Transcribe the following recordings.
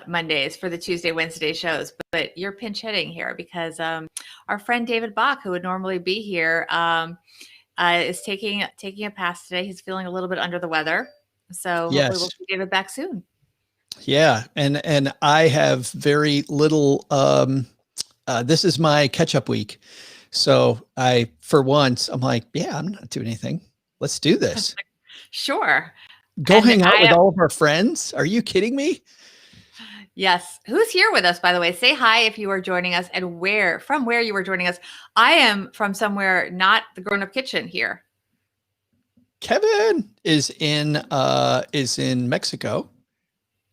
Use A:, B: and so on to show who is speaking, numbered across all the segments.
A: Mondays for the Tuesday, Wednesday shows, but you're pinch hitting here because our friend David Bach, who would normally be here, is taking a pass today. He's feeling a little bit under the weather, so hopefully we'll see David back soon.
B: Yeah, and I have very little. This is my catch-up week, so for once, I'm like, yeah, I'm not doing anything. Let's do this.
A: Sure.
B: Go hang out with all of our friends. Are you kidding me?
A: Yes. Who's here with us, by the way? Say hi if you are joining us and from where you are joining us. I am from somewhere not the Grown Up Kitchen here.
B: Kevin is in Mexico.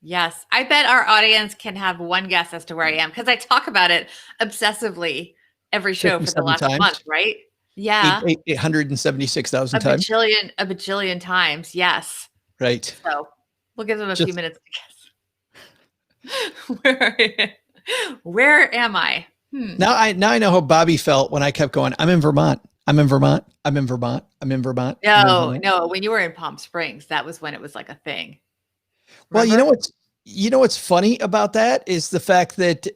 A: Yes. I bet our audience can have one guess as to where I am because I talk about it obsessively every show for the last month, right? Yeah.
B: 876,000 times.
A: A bajillion times. Yes.
B: Right.
A: So we'll give them a few minutes to guess. Where am I?
B: Now I know how Bobby felt when I kept going, I'm in Vermont. I'm in Vermont. I'm in Vermont. I'm in Vermont.
A: No. When you were in Palm Springs, that was when it was like a thing. Remember?
B: Well, you know what's funny about that is the fact that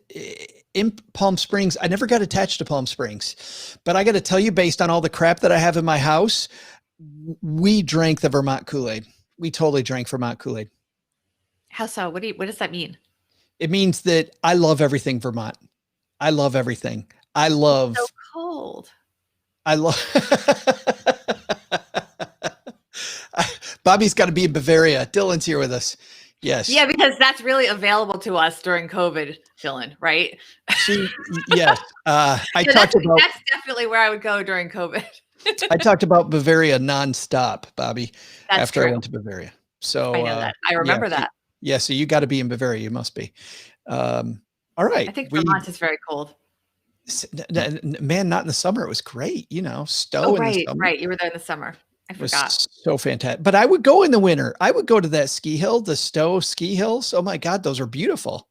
B: in Palm Springs, I never got attached to Palm Springs, but I got to tell you, based on all the crap that I have in my house, we drank the Vermont Kool-Aid. We totally drank Vermont Kool-Aid.
A: How so? What does that mean?
B: It means that I love everything Vermont. I love everything. It's
A: so cold.
B: Bobby's got to be in Bavaria. Dylan's here with us. Yes.
A: Yeah, because that's really available to us during COVID, Dylan, right?
B: Yes. That's
A: definitely where I would go during COVID.
B: I talked about Bavaria nonstop, Bobby,
A: after
B: I went to Bavaria. So
A: I know that. I remember that.
B: Yeah. So you got to be in Bavaria. You must be. All right.
A: I think Vermont is very cold.
B: Man, not in the summer. It was great. Stowe in the summer.
A: Right. You were there in the summer. I forgot.
B: Was so fantastic. But I would go in the winter. I would go to that ski hill, the Stowe ski hills. Oh my God, those are beautiful.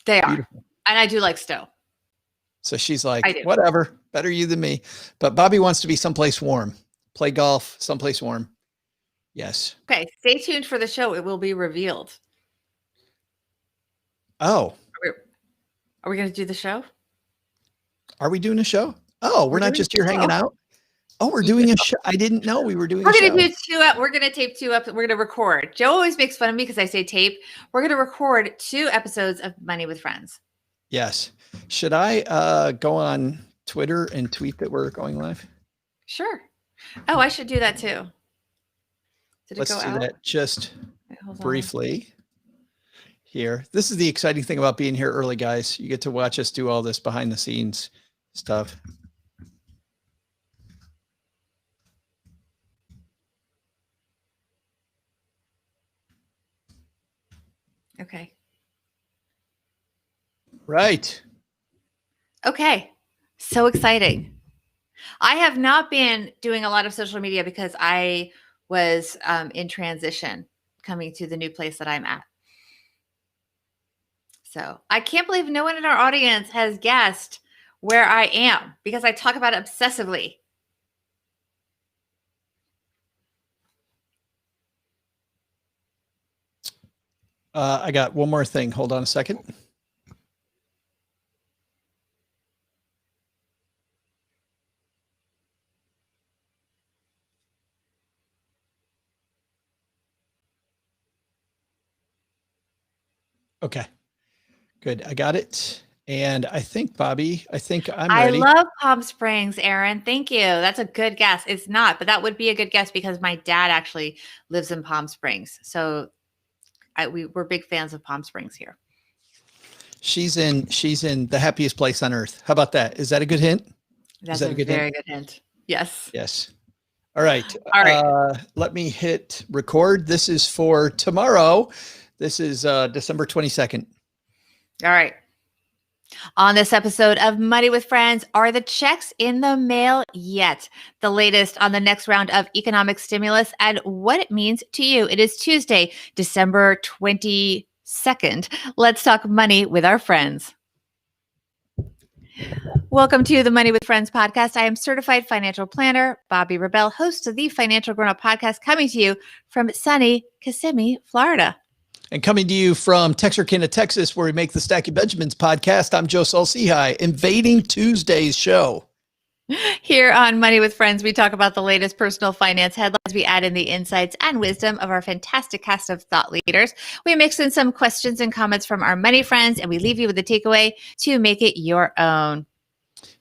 A: They are. Beautiful. And I do like Stowe.
B: So she's like, whatever, better you than me. But Bobby wants to be someplace warm, play golf, someplace warm. Yes.
A: Okay. Stay tuned for the show. It will be revealed.
B: Oh.
A: Are we going to do the show?
B: Are we doing a show? Oh, we're not just here hanging out. Oh, we're doing a show. I didn't know we were doing a show.
A: We're going to do we're going to tape 2 up. We're going to record. Joe always makes fun of me because I say tape. We're going to record 2 episodes of Money with Friends.
B: Yes. Should I go on Twitter and tweet that we're going live?
A: Sure. Oh, I should do that too.
B: Let's do that just briefly here. This is the exciting thing about being here early, guys. You get to watch us do all this behind the scenes stuff.
A: Okay.
B: Right.
A: Okay. So exciting. I have not been doing a lot of social media because I was in transition coming to the new place that I'm at. So I can't believe no one in our audience has guessed where I am because I talk about it obsessively.
B: I got one more thing. Hold on a second. Okay, good. I got it. And I think, Bobby, I'm ready.
A: I love Palm Springs, Aaron. Thank you. That's a good guess. It's not, but that would be a good guess because my dad actually lives in Palm Springs. So we're big fans of Palm Springs here.
B: She's in the happiest place on earth. How about that? Is that a good hint?
A: That's a very good hint. Yes.
B: Yes. All right. Let me hit record. This is for tomorrow. This is December 22nd.
A: All right. On this episode of Money with Friends, are the checks in the mail yet? The latest on the next round of economic stimulus and what it means to you. It is Tuesday, December 22nd. Let's talk money with our friends. Welcome to the Money with Friends podcast. I am certified financial planner, Bobby Rebell, host of the Financial Grown Up podcast, coming to you from sunny Kissimmee, Florida.
B: And coming to you from Texarkana, Texas, where we make the Stacky Benjamins podcast, I'm Joe Saul-Sehy, invading Tuesday's show.
A: Here on Money with Friends, we talk about the latest personal finance headlines. We add in the insights and wisdom of our fantastic cast of thought leaders. We mix in some questions and comments from our money friends, and we leave you with a takeaway to make it your own.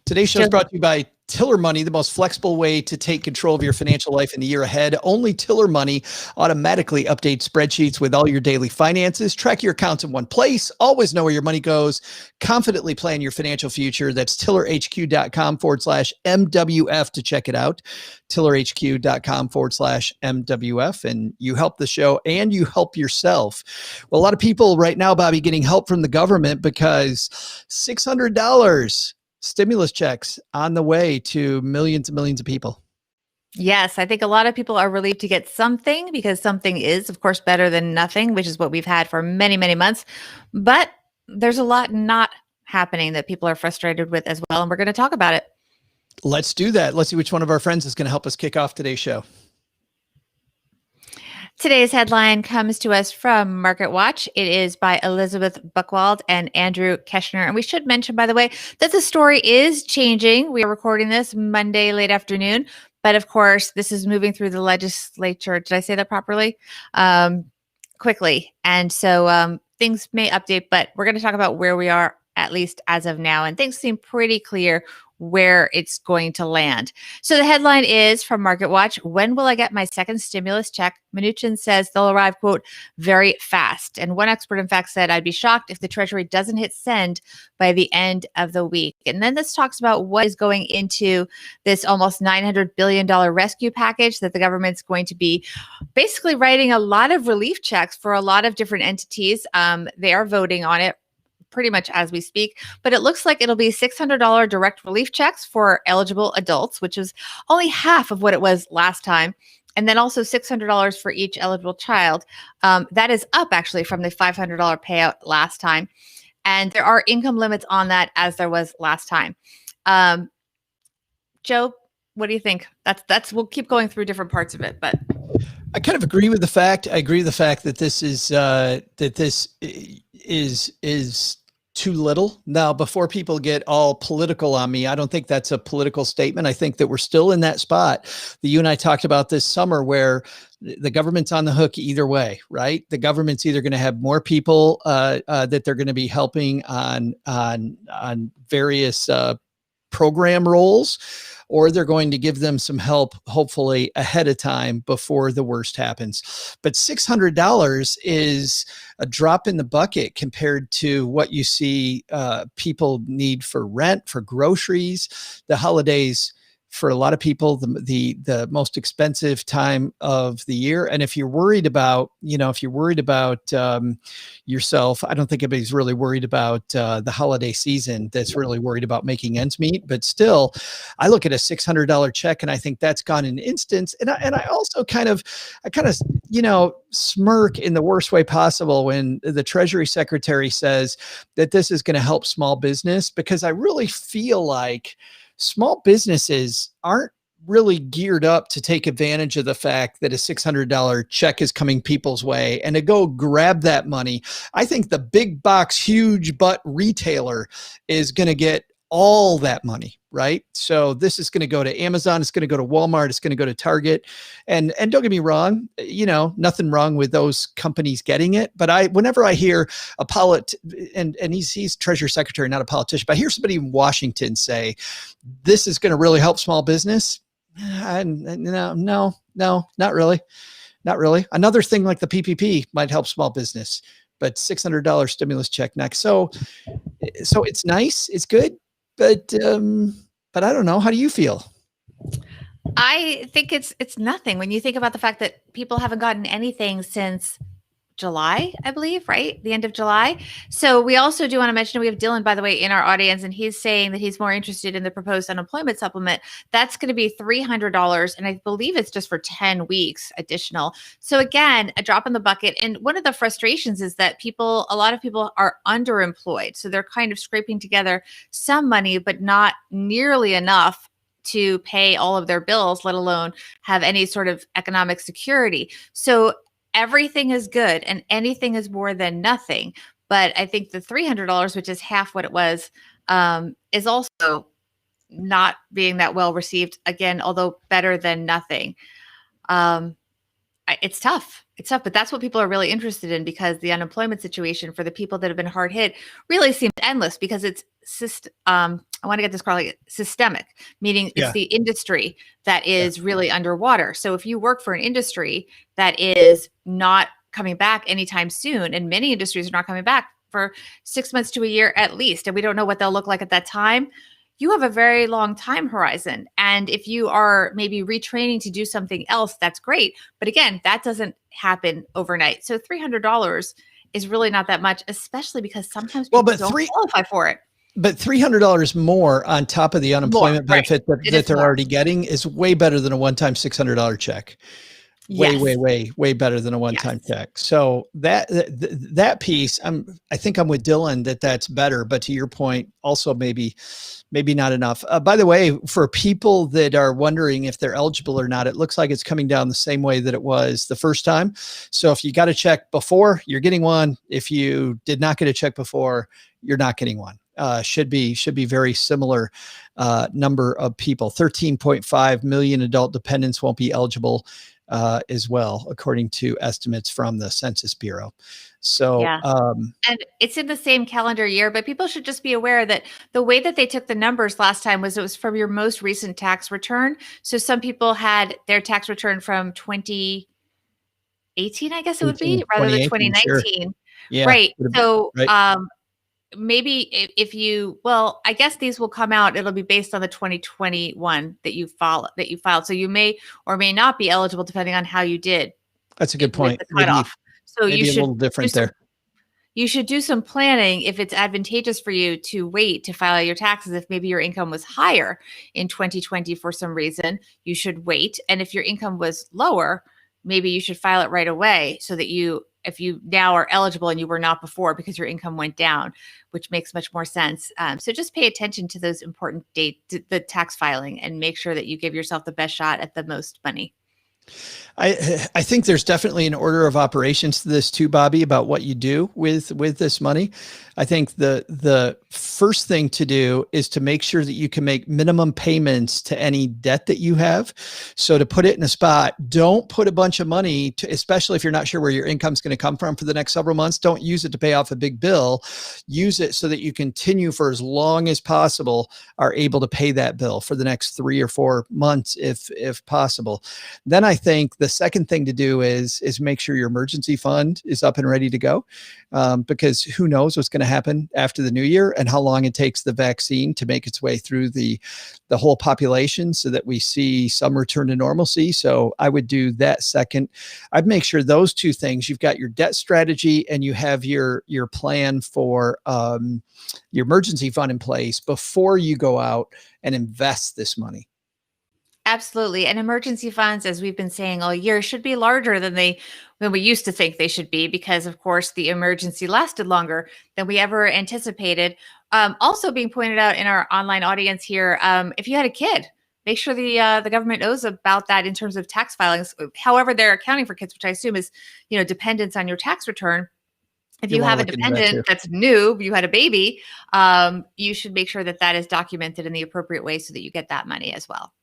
B: Today's show is brought to you by Tiller Money, the most flexible way to take control of your financial life in the year ahead. Only Tiller Money automatically updates spreadsheets with all your daily finances. Track your accounts in one place. Always know where your money goes. Confidently plan your financial future. That's tillerhq.com/MWF to check it out. tillerhq.com/MWF. And you help the show and you help yourself. Well, a lot of people right now, Bobby, getting help from the government because $600 stimulus checks on the way to millions and millions of people.
A: Yes, I think a lot of people are relieved to get something because something is, of course, better than nothing, which is what we've had for many, many months. But there's a lot not happening that people are frustrated with as well. And we're going to talk about it.
B: Let's do that. Let's see which one of our friends is going to help us kick off today's show.
A: Today's headline comes to us from Market Watch. It is by Elizabeth Buchwald and Andrew Keshner. And we should mention, by the way, that the story is changing. We are recording this Monday late afternoon. But of course, this is moving through the legislature. Did I say that properly? Quickly. And so things may update, but we're going to talk about where we are, at least as of now. And things seem pretty clear where it's going to land. So the headline is from Market Watch: when will I get my second stimulus check? Mnuchin says they'll arrive, quote, very fast. And one expert, in fact, said, I'd be shocked if the Treasury doesn't hit send by the end of the week. And then this talks about what is going into this almost $900 billion rescue package that the government's going to be basically writing a lot of relief checks for a lot of different entities. They are voting on it pretty much as we speak, but it looks like it'll be $600 direct relief checks for eligible adults, which is only half of what it was last time. And then also $600 for each eligible child. That is up actually from the $500 payout last time. And there are income limits on that as there was last time. Joe, what do you think? We'll keep going through different parts of it, but
B: I kind of agree with the fact. I agree with the fact that this is too little. Now, before people get all political on me, I don't think that's a political statement. I think that we're still in that spot that you and I talked about this summer where the government's on the hook either way, right? The government's either going to have more people that they're going to be helping on various program roles, or they're going to give them some help, hopefully ahead of time before the worst happens. But $600 is a drop in the bucket compared to what you see people need for rent, for groceries, the holidays. For a lot of people, the most expensive time of the year. And if you're worried about, yourself, I don't think anybody's really worried about the holiday season that's really worried about making ends meet. But still, I look at a $600 check and I think that's gone in an instance. And I also kind of smirk in the worst way possible when the Treasury Secretary says that this is going to help small business, because I really feel like small businesses aren't really geared up to take advantage of the fact that a $600 check is coming people's way and to go grab that money. I think the big box, huge butt retailer is going to get all that money, right? So this is going to go to Amazon. It's going to go to Walmart. It's going to go to Target. And don't get me wrong, nothing wrong with those companies getting it. But whenever I hear and he's Treasury Secretary, not a politician, but I hear somebody in Washington say, this is going to really help small business. No, not really. Not really. Another thing like the PPP might help small business, but $600 stimulus check next. So it's nice. It's good. But I don't know. How do you feel?
A: I think it's nothing when you think about the fact that people haven't gotten anything since July, I believe, right? The end of July. So we also do want to mention, we have Dylan, by the way, in our audience, and he's saying that he's more interested in the proposed unemployment supplement. That's going to be $300. And I believe it's just for 10 weeks additional. So again, a drop in the bucket. And one of the frustrations is that a lot of people are underemployed. So they're kind of scraping together some money, but not nearly enough to pay all of their bills, let alone have any sort of economic security. So everything is good and anything is more than nothing. But I think the $300, which is half what it was, is also not being that well received. Again, although better than nothing. Um, it's tough. It's tough, but that's what people are really interested in, because the unemployment situation for the people that have been hard hit really seems endless, because it's I want to get this correctly, systemic, meaning it's
B: Yeah.
A: the industry that is really underwater. So if you work for an industry that is not coming back anytime soon, and many industries are not coming back for 6 months to a year at least, and we don't know what they'll look like at that time, you have a very long time horizon. And if you are maybe retraining to do something else, that's great. But again, that doesn't happen overnight. So $300 is really not that much, especially because sometimes people don't qualify for it.
B: But $300 more on top of the unemployment benefit that they're already getting is way better than a one-time $600 check. Way better than a one-time check. So that piece, I think I'm with Dylan that that's better, but to your point, also maybe not enough. By the way, for people that are wondering if they're eligible or not, it looks like it's coming down the same way that it was the first time. So if you got a check before, you're getting one. If you did not get a check before, you're not getting one. Should be very similar number of people. 13.5 million adult dependents won't be eligible as well, according to estimates from the Census Bureau. So,
A: and it's in the same calendar year, but people should just be aware that the way that they took the numbers last time was it was from your most recent tax return. So some people had their tax return from 2018, I guess it would be, rather than 2019. Sure.
B: Yeah.
A: Right. So, maybe if you, well, I guess these will come out. It'll be based on the 2021 that you filed. So you may or may not be eligible depending on how you did.
B: That's a good point.
A: So you should
B: a little different there.
A: You should do some planning if it's advantageous for you to wait to file your taxes. If maybe your income was higher in 2020 for some reason, you should wait. And if your income was lower, maybe you should file it right away so that if you now are eligible and you were not before because your income went down, which makes much more sense. So just pay attention to those important dates, the tax filing, and make sure that you give yourself the best shot at the most money.
B: I think there's definitely an order of operations to this too, Bobby, about what you do with this money. I think the first thing to do is to make sure that you can make minimum payments to any debt that you have. So to put it in a spot, don't put a bunch of money to, especially if you're not sure where your income's going to come from for the next several months, don't use it to pay off a big bill. Use it so that you continue for as long as possible, are able to pay that bill for the next 3 or 4 months, if possible. Then I think the second thing to do is make sure your emergency fund is up and ready to go, because who knows what's going to happen after the new year and how long it takes the vaccine to make its way through the whole population so that we see some return to normalcy. So I would do that second. I'd make sure those two things, you've got your debt strategy and you have your plan for your emergency fund in place before you go out and invest this money.
A: Absolutely. And emergency funds, as we've been saying all year, should be larger than we used to think they should be, because of course the emergency lasted longer than we ever anticipated. Also being pointed out in our online audience here, if you had a kid, make sure the government knows about that in terms of tax filings. However, they're accounting for kids, which I assume is, dependence on your tax return. If you have a dependent that's new, you had a baby, you should make sure that is documented in the appropriate way so that you get that money as well.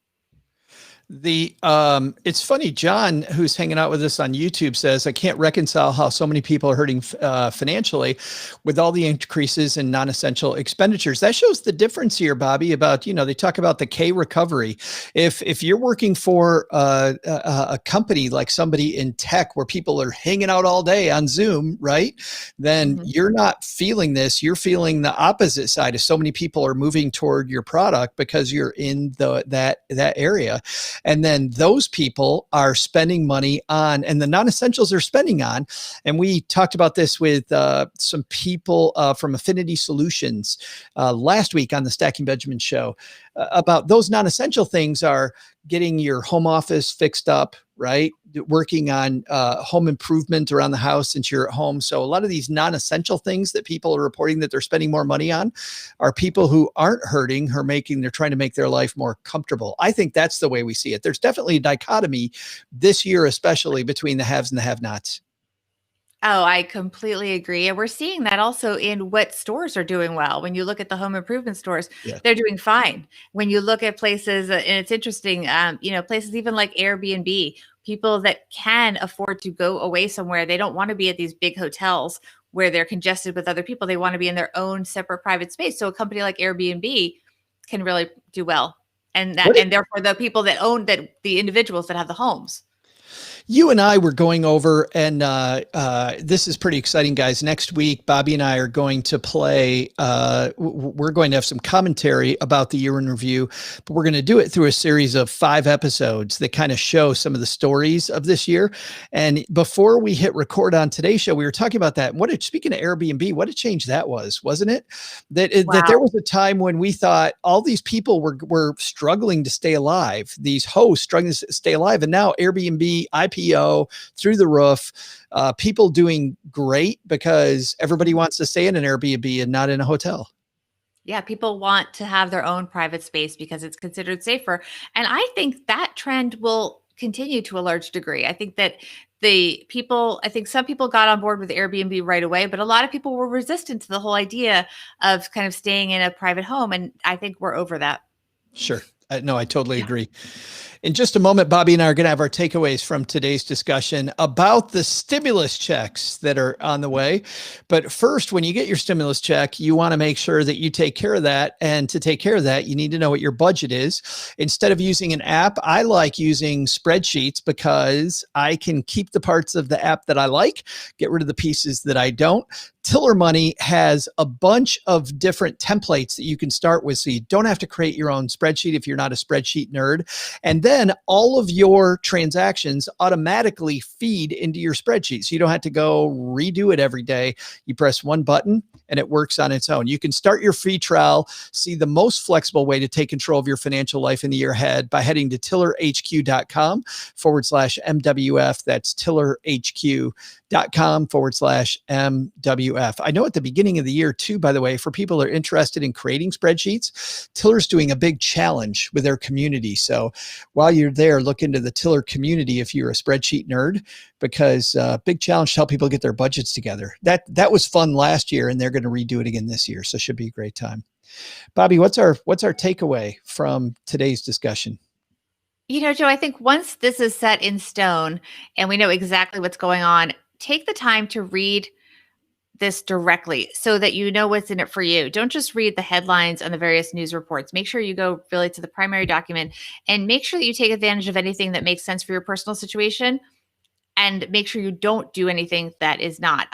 B: It's funny, John, who's hanging out with us on YouTube, says, I can't reconcile how so many people are hurting financially with all the increases in non-essential expenditures. That shows the difference here, Bobby, about, they talk about the K recovery. If you're working for a company like somebody in tech where people are hanging out all day on Zoom, right? Then you're not feeling this. You're feeling the opposite side. If so many people are moving toward your product because you're in that area. And then those people are spending money on, and the non-essentials are spending on. And we talked about this with some people from Affinity Solutions last week on the Stacking Benjamin show. about those non-essential things are getting your home office fixed up, right? Working on home improvement around the house since you're at home. So a lot of these non-essential things that people are reporting that they're spending more money on are people who aren't hurting, who are they're trying to make their life more comfortable. I think that's the way we see it. There's definitely a dichotomy this year, especially between the haves and the have-nots.
A: Oh, I completely agree. And we're seeing that also in what stores are doing well. When you look at the home improvement stores,
B: Yeah.
A: they're doing fine. When you look at places, and it's interesting, places even like Airbnb, people that can afford to go away somewhere, they don't want to be at these big hotels where they're congested with other people. They want to be in their own separate private space. So a company like Airbnb can really do well. And therefore the people that own that, the individuals that have the homes.
B: You and I were going over, and this is pretty exciting, guys. Next week, Bobby and I are going to play. We're going to have some commentary about the year in review, but we're going to do it through a series of 5 episodes that kind of show some of the stories of this year. And before we hit record on today's show, we were talking about that. Speaking of Airbnb, what a change that was, wasn't it? That there was a time when we thought all these people were struggling to stay alive, these hosts struggling to stay alive, and now Airbnb, IPO through the roof, people doing great because everybody wants to stay in an Airbnb and not in a hotel.
A: Yeah, people want to have their own private space because it's considered safer. And I think that trend will continue to a large degree. I think that some people got on board with Airbnb right away, but a lot of people were resistant to the whole idea of kind of staying in a private home. And I think we're over that.
B: Sure. No, I totally agree. In just a moment, Bobby and I are going to have our takeaways from today's discussion about the stimulus checks that are on the way. But first, when you get your stimulus check, you want to make sure that you take care of that. And to take care of that, you need to know what your budget is. Instead of using an app, I like using spreadsheets because I can keep the parts of the app that I like, get rid of the pieces that I don't. Tiller Money has a bunch of different templates that you can start with, so you don't have to create your own spreadsheet if you're not a spreadsheet nerd. And then all of your transactions automatically feed into your spreadsheet, so you don't have to go redo it every day. You press one button and it works on its own. You can start your free trial, see the most flexible way to take control of your financial life in the year ahead by heading to tillerhq.com/MWF. That's tillerhq.com/MWF. I know at the beginning of the year too, by the way, for people that are interested in creating spreadsheets, Tiller's doing a big challenge with their community. So while you're there, look into the Tiller community if you're a spreadsheet nerd, because big challenge to help people get their budgets together. That was fun last year, and they're going to redo it again this year. So it should be a great time. Bobby, what's our takeaway from today's discussion?
A: Joe, I think once this is set in stone and we know exactly what's going on, take the time to read this directly so that you know what's in it for you. Don't just read the headlines on the various news reports. Make sure you go really to the primary document and make sure that you take advantage of anything that makes sense for your personal situation, and make sure you don't do anything that is not.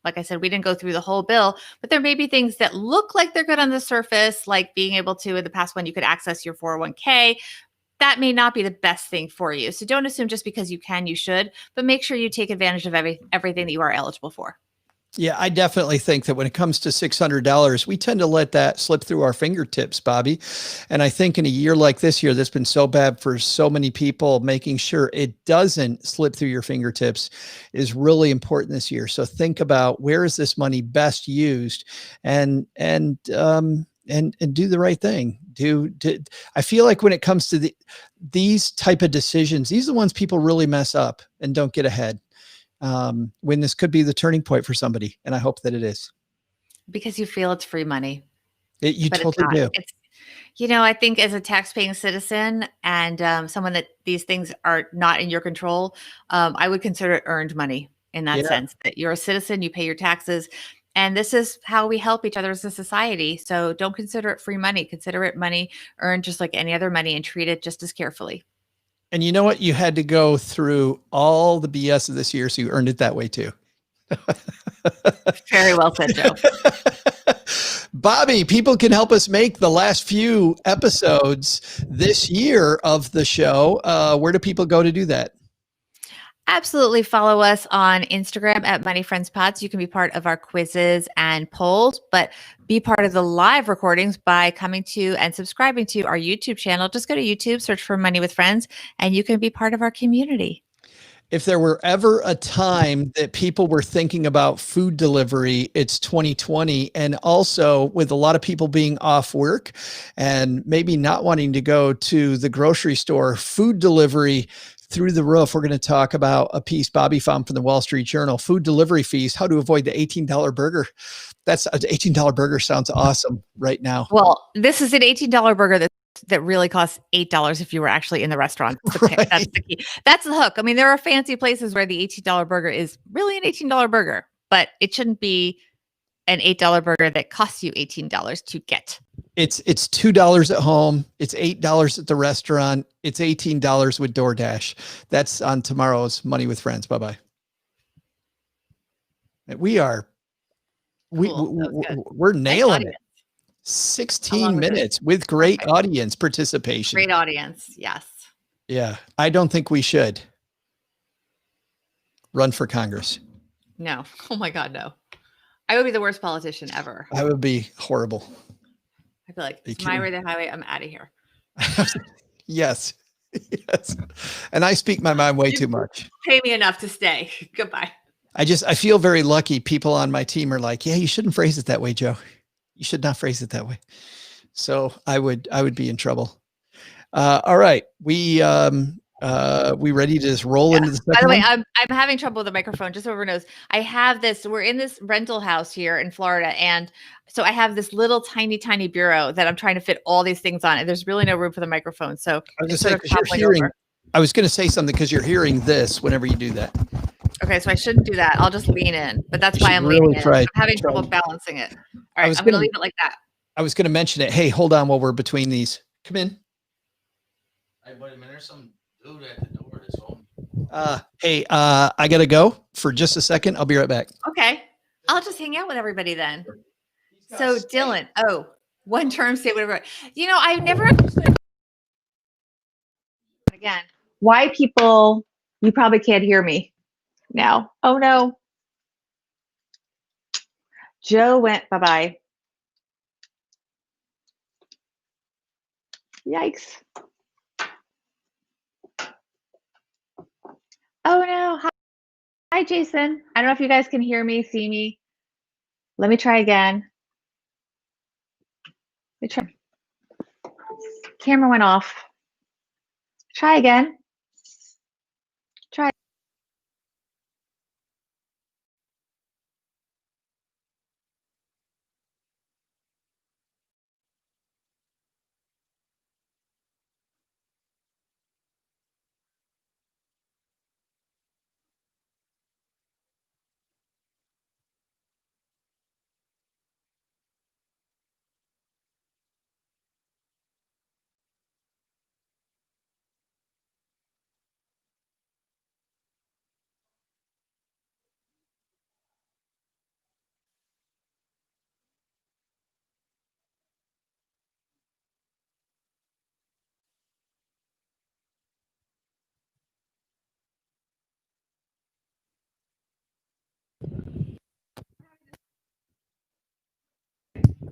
A: Like I said, we didn't go through the whole bill, but there may be things that look like they're good on the surface, like being able to, in the past one, you could access your 401k. That may not be the best thing for you. So don't assume just because you can, you should, but make sure you take advantage of everything that you are eligible for.
B: Yeah, I definitely think that when it comes to $600, we tend to let that slip through our fingertips, Bobby. And I think in a year like this year, that's been so bad for so many people, making sure it doesn't slip through your fingertips is really important this year. So think about, where is this money best used, and do the right thing. I feel like when it comes to these type of decisions, these are the ones people really mess up and don't get ahead. When this could be the turning point for somebody. And I hope that it is.
A: Because you feel it's free money.
B: You totally do.
A: I think as a tax-paying citizen and someone that these things are not in your control, I would consider it earned money in that sense, that you're a citizen, you pay your taxes, and this is how we help each other as a society. So don't consider it free money. Consider it money earned just like any other money, and treat it just as carefully.
B: And you know what? You had to go through all the BS of this year, so you earned it that way too.
A: Very well said, Joe.
B: Bobby, people can help us make the last few episodes this year of the show. Where do people go to do that?
A: Absolutely follow us on Instagram at Money Friends Pods. You can be part of our quizzes and polls, but be part of the live recordings by coming to and subscribing to our YouTube channel. Just go to YouTube, search for Money with Friends, and you can be part of our community.
B: If there were ever a time that people were thinking about food delivery, it's 2020. And also with a lot of people being off work and maybe not wanting to go to the grocery store, food delivery through the roof. We're going to talk about a piece Bobby found from the Wall Street Journal, food delivery fees, how to avoid the $18 burger. That's an $18 burger sounds awesome right now.
A: Well, this is an $18 burger that really costs $8 if you were actually in the restaurant.
B: Right.
A: That's the key. That's the hook. I mean, there are fancy places where the $18 burger is really an $18 burger, but it shouldn't be an $8 burger that costs you $18 to get.
B: It's $2 at home. It's $8 at the restaurant. It's $18 with DoorDash. That's on tomorrow's Money with Friends. Bye-bye. We're nailing it. 16 minutes with great audience participation.
A: Great audience. Yes.
B: Yeah. I don't think we should run for Congress.
A: No. Oh my God, no. I would be the worst politician ever.
B: I would be horrible.
A: I feel like it's my way or the highway. I'm out of here.
B: Yes. Yes. And I speak my mind way too much.
A: Pay me enough to stay. Goodbye.
B: I feel very lucky. People on my team are like, yeah, you shouldn't phrase it that way, Joe. You should not phrase it that way. So I would be in trouble. All right. We ready to just roll into the second
A: By the way,
B: one?
A: I'm having trouble with the microphone, just so everyone knows. I have this, we're in this rental house here in Florida. And so I have this little tiny bureau that I'm trying to fit all these things on. And there's really no room for the microphone. So
B: I was going to say something because you're hearing this whenever you do that.
A: Okay, so I shouldn't do that. I'll just lean in, but that's why I'm leaning in. I'm having trouble balancing it. All right, I'm going to leave it like that.
B: I was going to mention it. Hey, hold on while we're between these. Come in.
C: Hey, wait a minute. There's some dude at the door that's home.
B: Hey, I got to go for just a second. I'll be right back.
A: Okay. I'll just hang out with everybody then. So Dylan, one term state, whatever. You know, I've never understood again why people, you probably can't hear me now. Oh no. Joe went bye-bye. Yikes. Oh no. Hi, Jason. I don't know if you guys can hear me, see me. Let me try again. Camera went off. Try again. Try.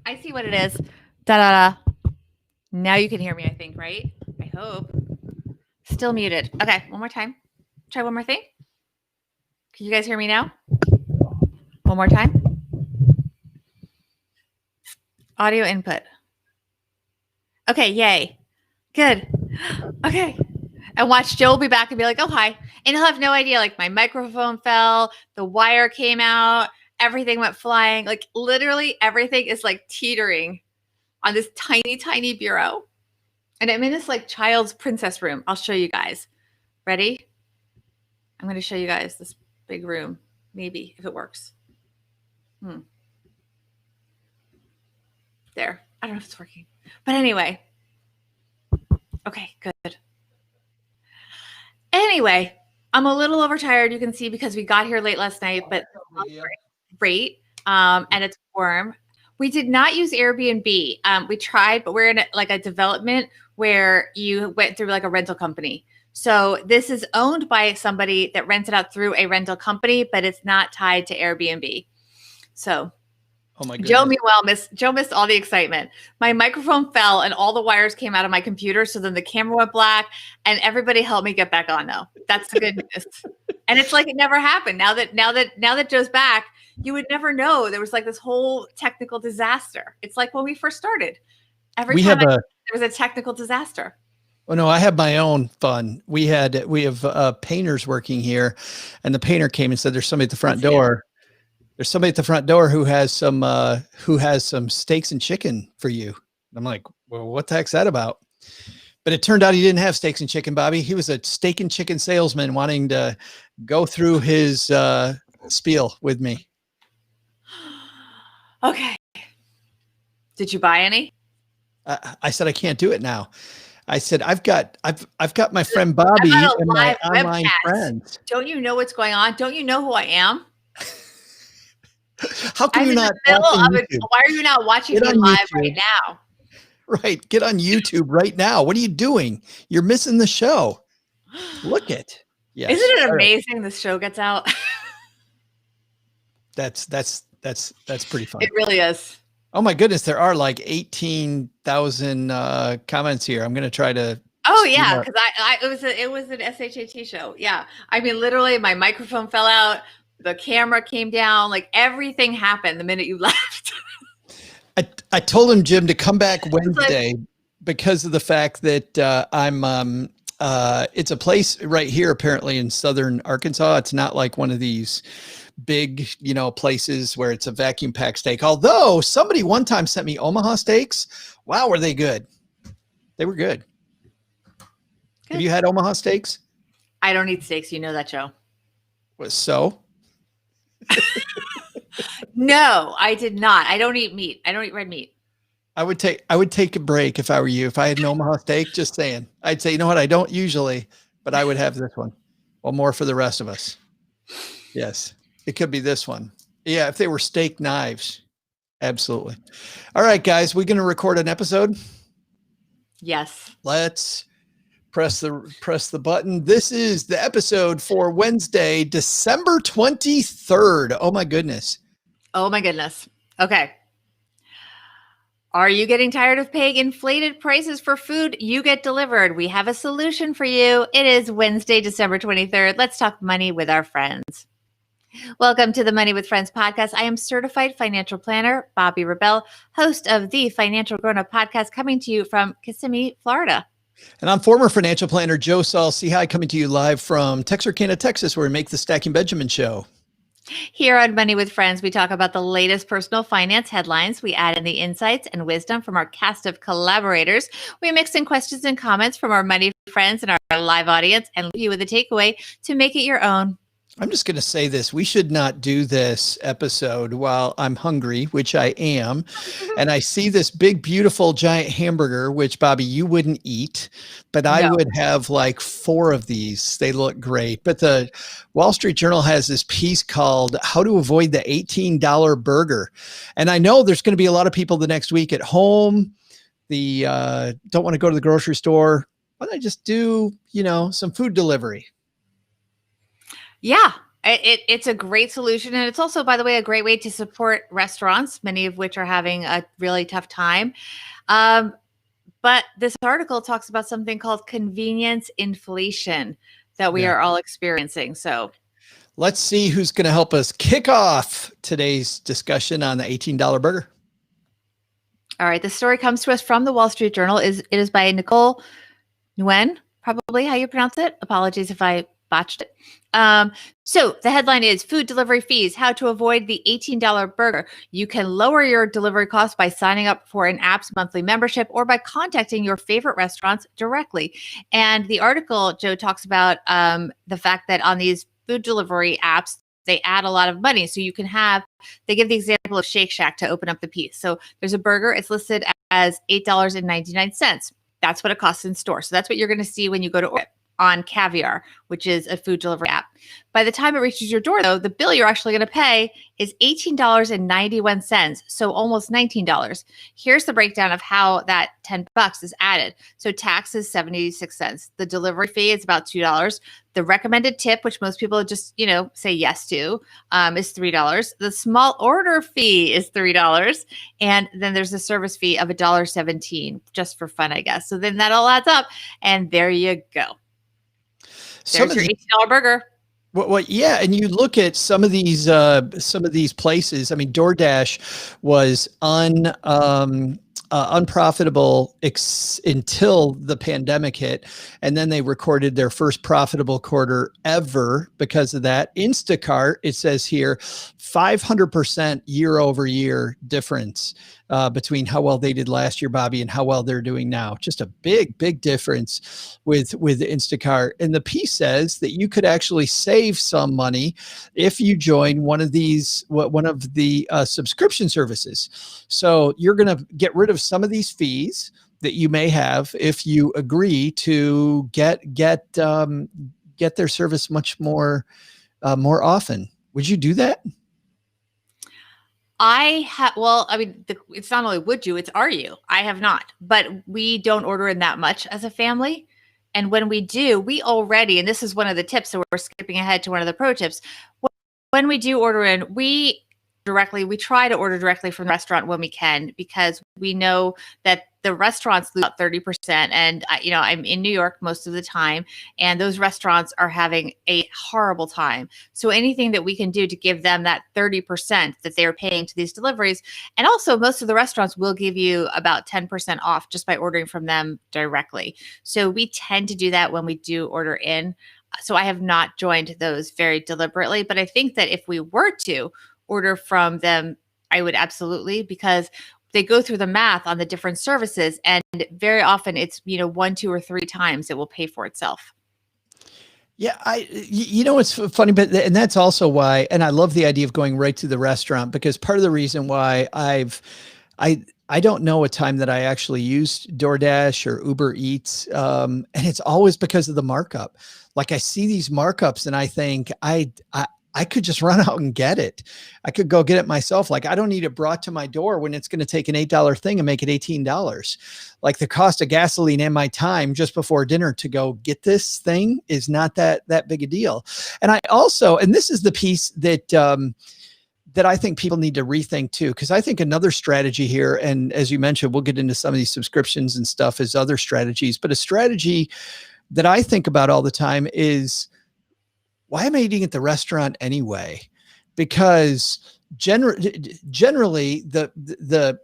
A: I see what it is. Da da da. Now you can hear me, I think, right? I hope. Still muted. Okay, one more time. Try one more thing. Can you guys hear me now? One more time. Audio input. Okay, yay. Good. Okay. And watch, Joe will be back and be like, oh, hi. And he'll have no idea. Like, my microphone fell, the wire came out, everything went flying. Like, literally everything is like teetering on this tiny bureau. And I'm in this like child's princess room. I'll show you guys. Ready? I'm going to show you guys this big room. Maybe, if it works. There. I don't know if it's working. But anyway. Okay, good. Anyway, I'm a little overtired, you can see, because we got here late last night, but great. And it's warm. We did not use Airbnb. We tried, but we're in a development where you went through like a rental company. So this is owned by somebody that rents it out through a rental company, but it's not tied to Airbnb. So
B: Oh my
A: Joe,
B: goodness.
A: meanwhile, Joe missed all the excitement. My microphone fell and all the wires came out of my computer. So then the camera went black and everybody helped me get back on though. That's the good news. And it's like it never happened. Now that Joe's back, you would never know there was like this whole technical disaster. It's like when we first started. Every time there was a technical disaster.
B: Oh no, I have my own fun. We have painters working here, and the painter came and said, "There's somebody at the front door. There's somebody at the front door who has some steaks and chicken for you." And I'm like, "Well, what the heck's that about?" But it turned out he didn't have steaks and chicken, Bobby. He was a steak and chicken salesman wanting to go through his spiel with me.
A: Okay. Did you buy any?
B: I said I can't do it now. I said I've got my friend Bobby and my online friends.
A: Don't you know what's going on? Don't you know who I am?
B: How can you not?
A: Why are you not watching me live right now?
B: Right. Get on YouTube right now. What are you doing? You're missing the show. Look it.
A: Yes. Isn't it amazing this show gets out?
B: That's pretty fun.
A: It really is.
B: Oh my goodness, there are like 18,000 comments here. I'm going to try to.
A: Oh yeah, because it was an SHAT show. Yeah, I mean literally, my microphone fell out, the camera came down, like everything happened the minute you left.
B: I told him, Jim, to come back Wednesday because of the fact that it's a place right here apparently in southern Arkansas. It's not like one of these big, places where it's a vacuum packed steak. Although somebody one time sent me Omaha steaks. Wow, were they good? They were good. Have you had Omaha steaks?
A: I don't eat steaks. You know that, Joe.
B: So?
A: No, I did not. I don't eat meat. I don't eat red meat.
B: I would take a break if I were you. If I had an Omaha steak, just saying. I'd say, you know what? I don't usually, but I would have this one. Well, more for the rest of us. Yes. It could be this one. Yeah, if they were steak knives. Absolutely. All right, guys, we're going to record an episode.
A: Yes.
B: Let's press the button. This is the episode for Wednesday, December 23rd. Oh my goodness.
A: Oh my goodness. Okay. Are you getting tired of paying inflated prices for food you get delivered? We have a solution for you. It is Wednesday, December 23rd. Let's talk money with our friends. Welcome to the Money with Friends podcast. I am certified financial planner, Bobby Rebell, host of the Financial Grown Up podcast, coming to you from Kissimmee, Florida.
B: And I'm former financial planner Joe Saul. See hi, coming to you live from Texarkana, Texas, where we make the Stacking Benjamin show.
A: Here on Money with Friends, we talk about the latest personal finance headlines. We add in the insights and wisdom from our cast of collaborators. We mix in questions and comments from our Money friends and our live audience and leave you with a takeaway to make it your own.
B: I'm just going to say this. We should not do this episode while I'm hungry, which I am. And I see this big, beautiful, giant hamburger, which, Bobby, you wouldn't eat. But I would have like 4 of these. They look great. But the Wall Street Journal has this piece called How to Avoid the $18 Burger. And I know there's going to be a lot of people the next week at home. Don't want to go to the grocery store. Why don't I just do, some food delivery?
A: Yeah, it's a great solution. And it's also, by the way, a great way to support restaurants, many of which are having a really tough time. But this article talks about something called convenience inflation that we are all experiencing. So
B: let's see who's going to help us kick off today's discussion on the $18 burger.
A: All right. The story comes to us from the Wall Street Journal. It is by Nicole Nguyen, probably how you pronounce it. Apologies if I botched it. So the headline is Food Delivery Fees, How to Avoid the $18 Burger. You can lower your delivery costs by signing up for an app's monthly membership or by contacting your favorite restaurants directly. And the article, Joe, talks about the fact that on these food delivery apps, they add a lot of money. So you can they give the example of Shake Shack to open up the piece. So there's a burger, it's listed as $8.99. That's what it costs in store. So that's what you're going to see when you go to order on Caviar, which is a food delivery app. By the time it reaches your door, though, the bill you're actually going to pay is $18.91, so almost $19. Here's the breakdown of how that $10 is added. So tax is 76 cents. The delivery fee is about $2. The recommended tip, which most people just, say yes to, is $3. The small order fee is $3. And then there's a service fee of $1.17, just for fun, I guess. So then that all adds up, and there you go. There's your $18 burger.
B: Well, yeah, and you look at some of these places. I mean, DoorDash was unprofitable until the pandemic hit, and then they recorded their first profitable quarter ever because of that. Instacart, it says here, 500% year over year difference between how well they did last year, Bobby, and how well they're doing now. Just a big difference with Instacart. And the piece says that you could actually save some money if you join one of the subscription services. So you're going to get rid of some of these fees that you may have if you agree to get their service much more often. Would you do that?
A: It's not only would you, it's are you. I have not, but we don't order in that much as a family. And when we do, we already, and this is one of the tips, so we're skipping ahead to one of the pro tips. When we do order in, we try to order directly from the restaurant when we can, because we know that the restaurants lose about 30%. And, I'm in New York most of the time, and those restaurants are having a horrible time. So anything that we can do to give them that 30% that they're paying to these deliveries. And also most of the restaurants will give you about 10% off just by ordering from them directly. So we tend to do that when we do order in. So I have not joined those very deliberately, but I think that if we were to order from them, I would absolutely, because they go through the math on the different services, and very often it's, 1, 2, or 3 times it will pay for itself.
B: Yeah, it's funny, and that's also why, and I love the idea of going right to the restaurant, because part of the reason why I don't know a time that I actually used DoorDash or Uber Eats. And it's always because of the markup. Like I see these markups and I think I could just run out and get it. I could go get it myself. Like I don't need it brought to my door when it's going to take an $8 thing and make it $18. Like the cost of gasoline and my time just before dinner to go get this thing is not that big a deal. And I also, and this is the piece that I think people need to rethink too, because I think another strategy here, and as you mentioned, we'll get into some of these subscriptions and stuff as other strategies, but a strategy that I think about all the time is, why am I eating at the restaurant anyway? Because generally the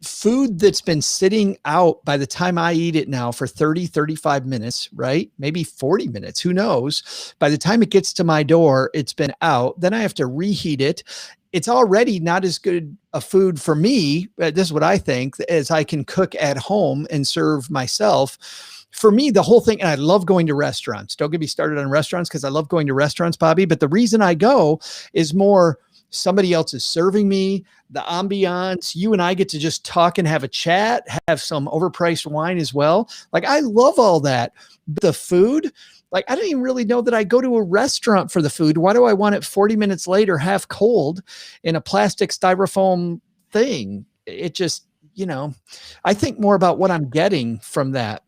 B: food that's been sitting out by the time I eat it now for 30, 35 minutes, right? Maybe 40 minutes, who knows? By the time it gets to my door, it's been out. Then I have to reheat it. It's already not as good a food for me. This is what I think, as I can cook at home and serve myself. For me, the whole thing, and I love going to restaurants. Don't get me started on restaurants, because I love going to restaurants, Bobby. But the reason I go is more somebody else is serving me, the ambiance. You and I get to just talk and have a chat, have some overpriced wine as well. Like I love all that. But the food, like I don't even really know that I go to a restaurant for the food. Why do I want it 40 minutes later, half cold in a plastic styrofoam thing? It just, I think more about what I'm getting from that.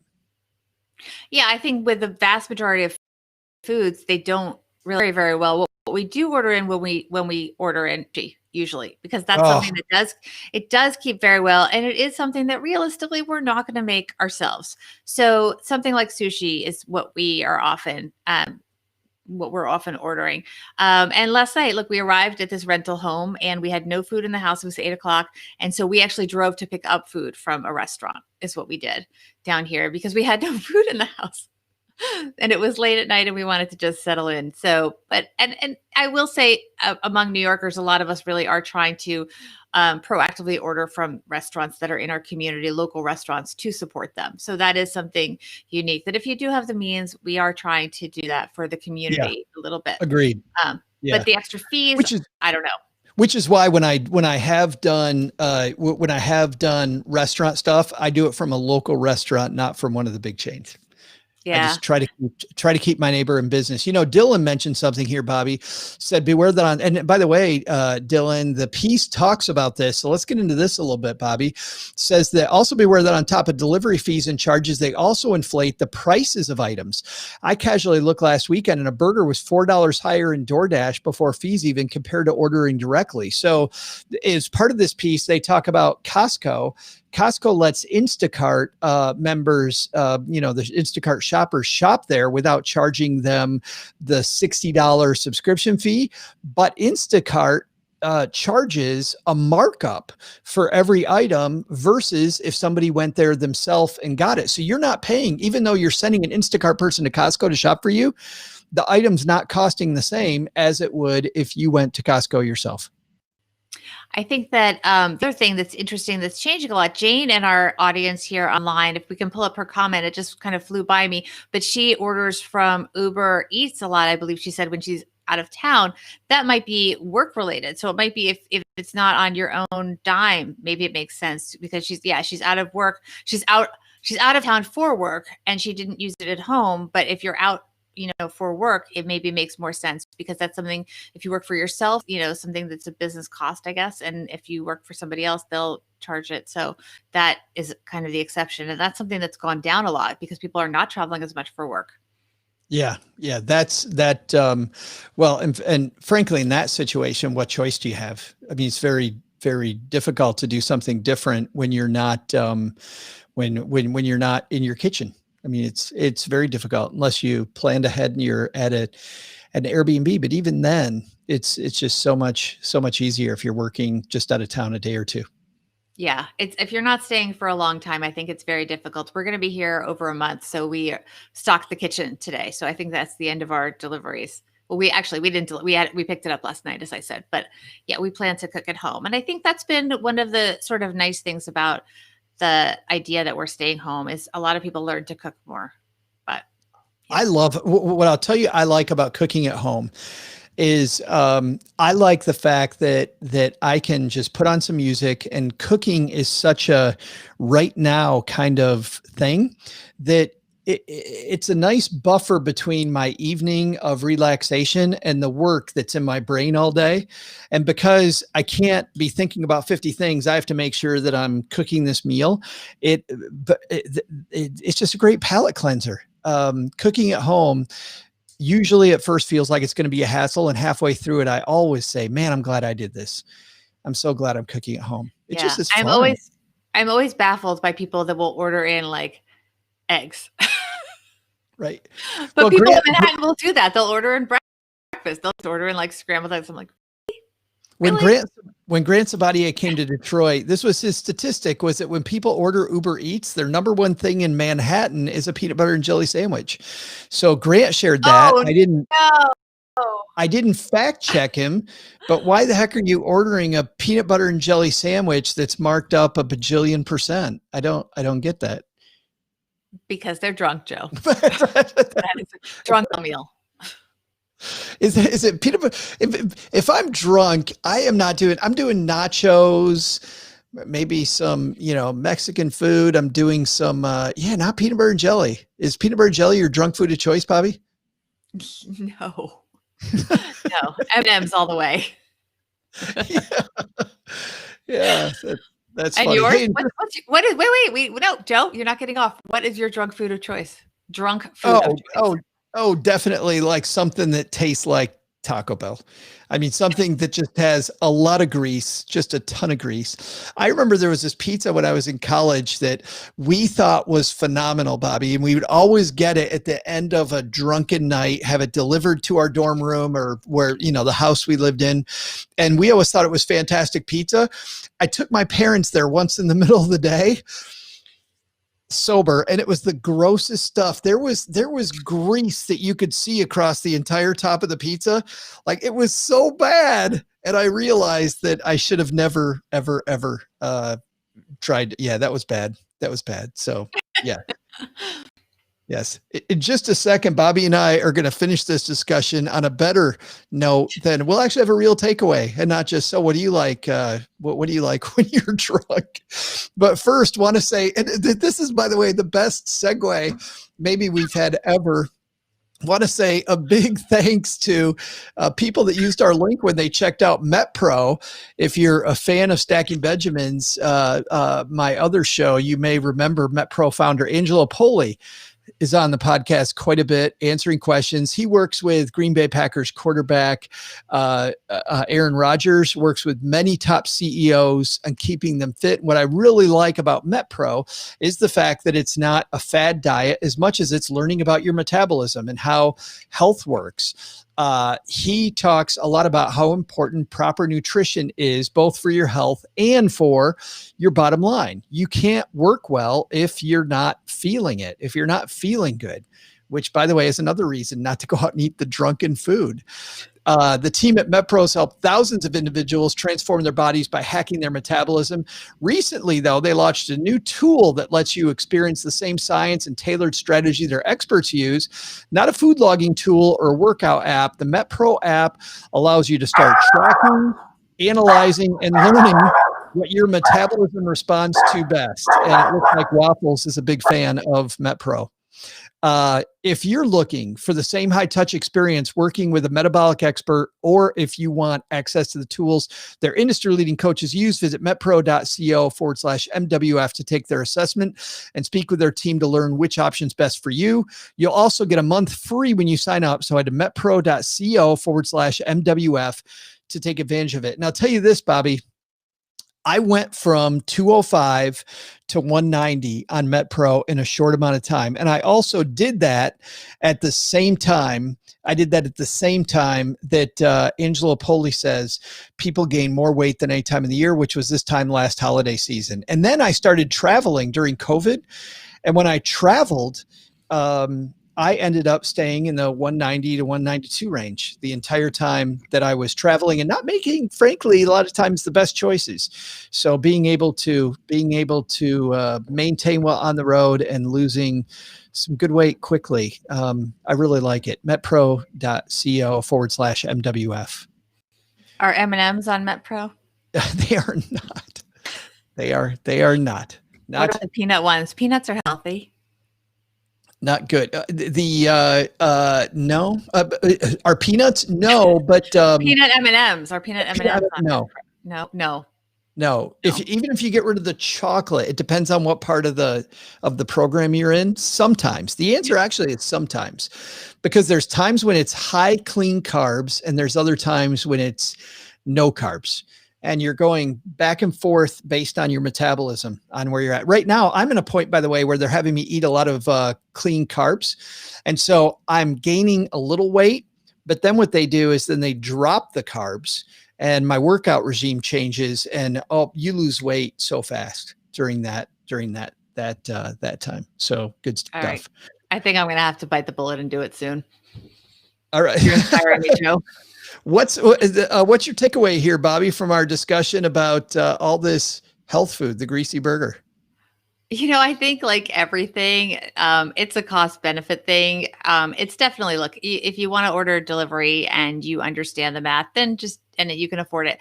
A: Yeah, I think with the vast majority of foods, they don't really very well. What we do order in when we order in, usually, because that's something that does keep very well, and it is something that realistically we're not going to make ourselves. So something like sushi is what we are often ordering. And last night, look, we arrived at this rental home and we had no food in the house. It was 8:00. And so we actually drove to pick up food from a restaurant is what we did down here, because we had no food in the house and it was late at night and we wanted to just settle in. So, and I will say among New Yorkers, a lot of us really are trying to proactively order from restaurants that are in our community, local restaurants, to support them. So that is something unique, that if you do have the means, we are trying to do that for the community a little bit.
B: Agreed.
A: But the extra fees, I don't know.
B: Which is why when I have done restaurant stuff, I do it from a local restaurant, not from one of the big chains. I
A: Yeah.
B: just try to keep my neighbor in business. Dylan mentioned something here, Bobby said, beware that and by the way, Dylan, the piece talks about this. So let's get into this a little bit. Bobby says that also beware that on top of delivery fees and charges, they also inflate the prices of items. I casually looked last weekend and a burger was $4 higher in DoorDash before fees even compared to ordering directly. So as part of this piece, they talk about Costco. Costco lets Instacart members, the Instacart shoppers shop there without charging them the $60 subscription fee. But Instacart charges a markup for every item versus if somebody went there themselves and got it. So you're not paying, even though you're sending an Instacart person to Costco to shop for you, the item's not costing the same as it would if you went to Costco yourself.
A: I think that the other thing that's interesting that's changing a lot, Jane and our audience here online, if we can pull up her comment, it just kind of flew by me, but she orders from Uber Eats a lot, I believe she said, when she's out of town. That might be work related. So it might be if it's not on your own dime, maybe it makes sense because she's out of work. She's out of town for work and she didn't use it at home. But if you're out for work, it maybe makes more sense because that's something, if you work for yourself, something that's a business cost, I guess. And if you work for somebody else, they'll charge it. So that is kind of the exception. And that's something that's gone down a lot because people are not traveling as much for work.
B: Yeah. That's that. Well, and frankly, in that situation, what choice do you have? I mean, it's very, very difficult to do something different when you're not, when you're not in your kitchen. I mean, it's very difficult unless you planned ahead and you're at an Airbnb. But even then, it's just so much easier if you're working just out of town a day or two.
A: Yeah, if you're not staying for a long time, I think it's very difficult. We're going to be here over a month, so we stocked the kitchen today. So I think that's the end of our deliveries. Well, we didn't. We picked it up last night, as I said. But yeah, we plan to cook at home, and I think that's been one of the sort of nice things about the idea that we're staying home is a lot of people learn to cook more. But
B: yeah. I love what I'll tell you I like about cooking at home is I like the fact that I can just put on some music, and cooking is such a right now kind of thing that it's a nice buffer between my evening of relaxation and the work that's in my brain all day. And because I can't be thinking about 50 things, I have to make sure that I'm cooking this meal. It's just a great palate cleanser. Cooking at home usually at first feels like it's going to be a hassle. And halfway through it, I always say, man, I'm glad I did this. I'm so glad I'm cooking at home. It just is fun.
A: I'm always baffled by people that will order in like eggs.
B: Right.
A: But people in Manhattan will do that. They'll order in breakfast. They'll order in like scrambled eggs. I'm like, really?
B: When Grant Sabatier came to Detroit, this was his statistic, was that when people order Uber Eats, their number one thing in Manhattan is a peanut butter and jelly sandwich. So Grant shared that. I didn't fact check him, but why the heck are you ordering a peanut butter and jelly sandwich that's marked up a bajillion %? I don't get that.
A: Because they're drunk, Joe. That is a drunk meal.
B: Is it peanut butter? If I'm drunk, I'm doing nachos, maybe some, Mexican food. I'm doing some, not peanut butter and jelly. Is peanut butter and jelly your drunk food of choice, Bobby?
A: No, M&M's all the way.
B: Yeah. That's
A: and
B: funny.
A: yours?
B: Hey,
A: wait, no, Joe, you're not getting off. What is your drunk food of choice? Drunk food of choice.
B: Oh, definitely like something that tastes like Taco Bell. I mean, something that just has a lot of grease, just a ton of grease. I remember there was this pizza when I was in college that we thought was phenomenal, Bobby, and we would always get it at the end of a drunken night, have it delivered to our dorm room or where, the house we lived in. And we always thought it was fantastic pizza. I took my parents there once in the middle of the day, sober, and it was the grossest stuff. There was grease that you could see across the entire top of the pizza. Like, it was so bad. And I realized that I should have never, ever, ever tried. Yeah, that was bad. So yeah. Yes. In just a second, Bobby and I are going to finish this discussion on a better note than we'll actually have a real takeaway and not just, so what do you like? What do you like when you're drunk? But first want to say, and this is, by the way, the best segue maybe we've had ever. Want to say a big thanks to people that used our link when they checked out MetPro. If you're a fan of Stacking Benjamins, my other show, you may remember MetPro founder Angelo Poli is on the podcast quite a bit, answering questions. He works with Green Bay Packers quarterback Aaron Rodgers, works with many top CEOs and keeping them fit. What I really like about MetPro is the fact that it's not a fad diet as much as it's learning about your metabolism and how health works. He talks a lot about how important proper nutrition is, both for your health and for your bottom line. You can't work well if you're not feeling it, if you're not feeling good, which, by the way, is another reason not to go out and eat the drunken food. The team at MetPros helped thousands of individuals transform their bodies by hacking their metabolism. Recently, though, they launched a new tool that lets you experience the same science and tailored strategy their experts use. Not a food logging tool or workout app. The MetPro app allows you to start tracking, analyzing, and learning what your metabolism responds to best. And it looks like Waffles is a big fan of MetPro. If you're looking for the same high touch experience working with a metabolic expert, or if you want access to the tools their industry leading coaches use, visit metpro.co/MWF to take their assessment and speak with their team to learn which option's best for you. You'll also get a month free when you sign up. So head to metpro.co/MWF to take advantage of it. And I'll tell you this, Bobby, I went from 205 to 190 on MetPro in a short amount of time. And I also did that at the same time. I did that at the same time that Angelo Poli says people gain more weight than any time of the year, which was this time last holiday season. And then I started traveling during COVID. And when I traveled, I ended up staying in the 190 to 192 range the entire time that I was traveling and not making, frankly, a lot of times the best choices. So being able to maintain well on the road and losing some good weight quickly, I really like it. metpro.co/MWF.
A: Are M&Ms on MetPro?
B: They are not. They are not.
A: What about the peanut ones? Peanuts are healthy.
B: Not good. No. Are peanuts? No, but
A: peanut M&Ms. Are peanut M&Ms?
B: No. Even if you get rid of the chocolate, it depends on what part of the program you're in. Sometimes the answer actually is sometimes, because there's times when it's high clean carbs and there's other times when it's no carbs. And you're going back and forth based on your metabolism on where you're at. Right now, I'm in a point, by the way, where they're having me eat a lot of clean carbs. And so I'm gaining a little weight, but then what they do is then they drop the carbs and my workout regime changes, and you lose weight so fast during that time. So good stuff.
A: All right. I think I'm going to have to bite the bullet and do it soon.
B: All right.
A: You're inspiring me, Joe.
B: What's your takeaway here, Bobby, from our discussion about all this health food, the greasy burger?
A: I think like everything, it's a cost benefit thing. It's definitely, look, if you want to order delivery and you understand the math, then and you can afford it,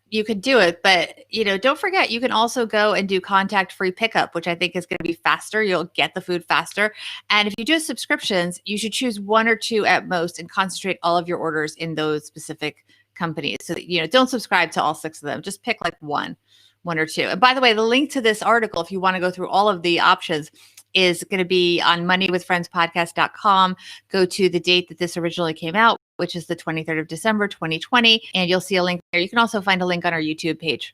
A: you could do it. But, don't forget, you can also go and do contact-free pickup, which I think is going to be faster. You'll get the food faster. And if you do subscriptions, you should choose one or two at most and concentrate all of your orders in those specific companies. So that, don't subscribe to all 6 of them. Just pick like one or two. And by the way, the link to this article, if you want to go through all of the options, is going to be on moneywithfriendspodcast.com. Go to the date that this originally came out, which is the 23rd of December, 2020. And you'll see a link there. You can also find a link on our YouTube page.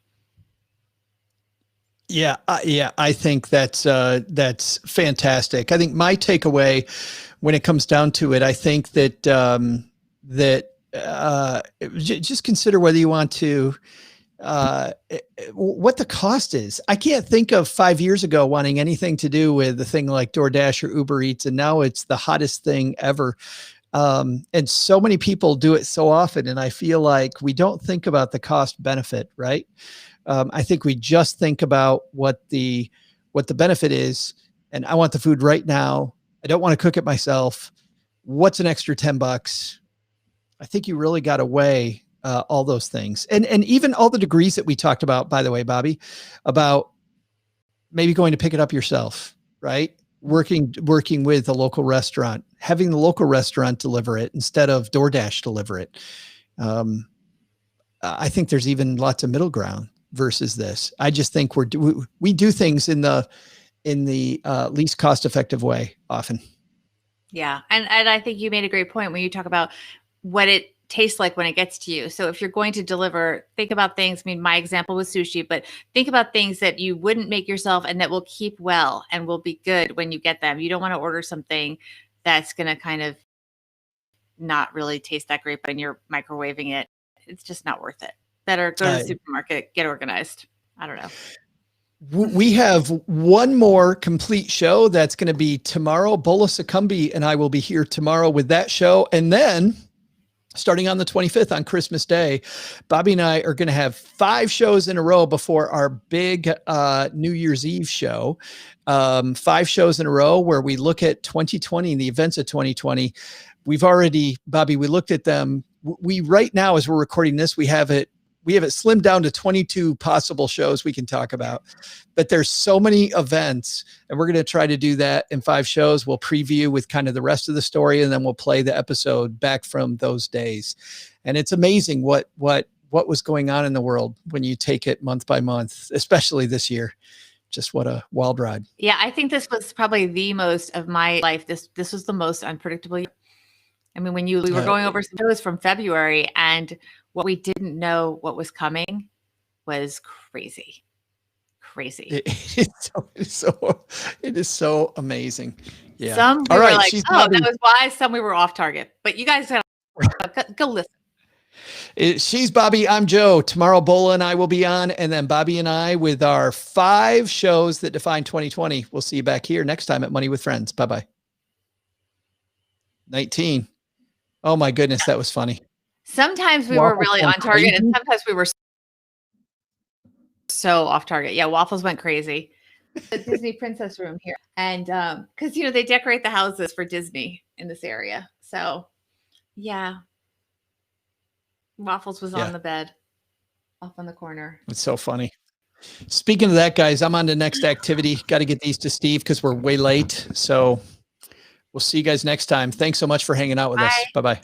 B: Yeah. I think that's fantastic. I think my takeaway when it comes down to it, I think that, just consider whether you want to, what the cost is. I can't think of 5 years ago wanting anything to do with the thing like DoorDash or Uber Eats. And now it's the hottest thing ever. And so many people do it so often. And I feel like we don't think about the cost benefit, right? I think we just think about what the benefit is. And I want the food right now. I don't want to cook it myself. What's an extra $10? I think you really got to weigh all those things. And even all the degrees that we talked about, by the way, Bobby, about maybe going to pick it up yourself, right? Working with a local restaurant, having the local restaurant deliver it instead of DoorDash deliver it. I think there's even lots of middle ground versus this. I just think we do things in the least cost effective way often.
A: Yeah. And I think you made a great point when you talk about what it tastes like when it gets to you. So if you're going to deliver, think about things. I mean, my example was sushi, but think about things that you wouldn't make yourself and that will keep well and will be good when you get them. You don't want to order something that's going to kind of not really taste that great when you're microwaving it. It's just not worth it. Better go to the supermarket, get organized. I don't know.
B: We have one more complete show that's going to be tomorrow. Bola Sokunbi and I will be here tomorrow with that show. And then starting on the 25th on Christmas Day, Bobby and I are going to have 5 shows in a row before our big New Year's Eve show. 5 shows in a row where we look at 2020 and the events of 2020. We've already, Bobby, we looked at them. We right now, as we're recording this, we have it slimmed down to 22 possible shows we can talk about, but there's so many events, and we're going to try to do that in 5 shows. We'll preview with kind of the rest of the story, and then we'll play the episode back from those days. And it's amazing what was going on in the world when you take it month by month, especially this year. Just what a wild ride.
A: Yeah. I think this was probably the most of my life. This was the most unpredictable year. I mean, we were going over some shows from February, and what we didn't know what was coming was crazy.
B: It is so amazing. Yeah.
A: Some we were like, oh, that was why. Some we were off target, but you guys gotta go listen.
B: She's Bobby. I'm Joe. Tomorrow, Bola and I will be on, and then Bobby and I with our 5 shows that define 2020. We'll see you back here next time at Money with Friends. Bye-bye. 19. Oh my goodness. That was funny.
A: Sometimes we were really on target, and sometimes we were so off target. Yeah, Waffles went crazy. The Disney Princess Room here, and because they decorate the houses for Disney in this area. So, yeah, Waffles was on the bed, off on the corner.
B: It's so funny. Speaking of that, guys, I'm on the next activity. Got to get these to Steve because we're way late. So we'll see you guys next time. Thanks so much for hanging out with us. Bye-bye.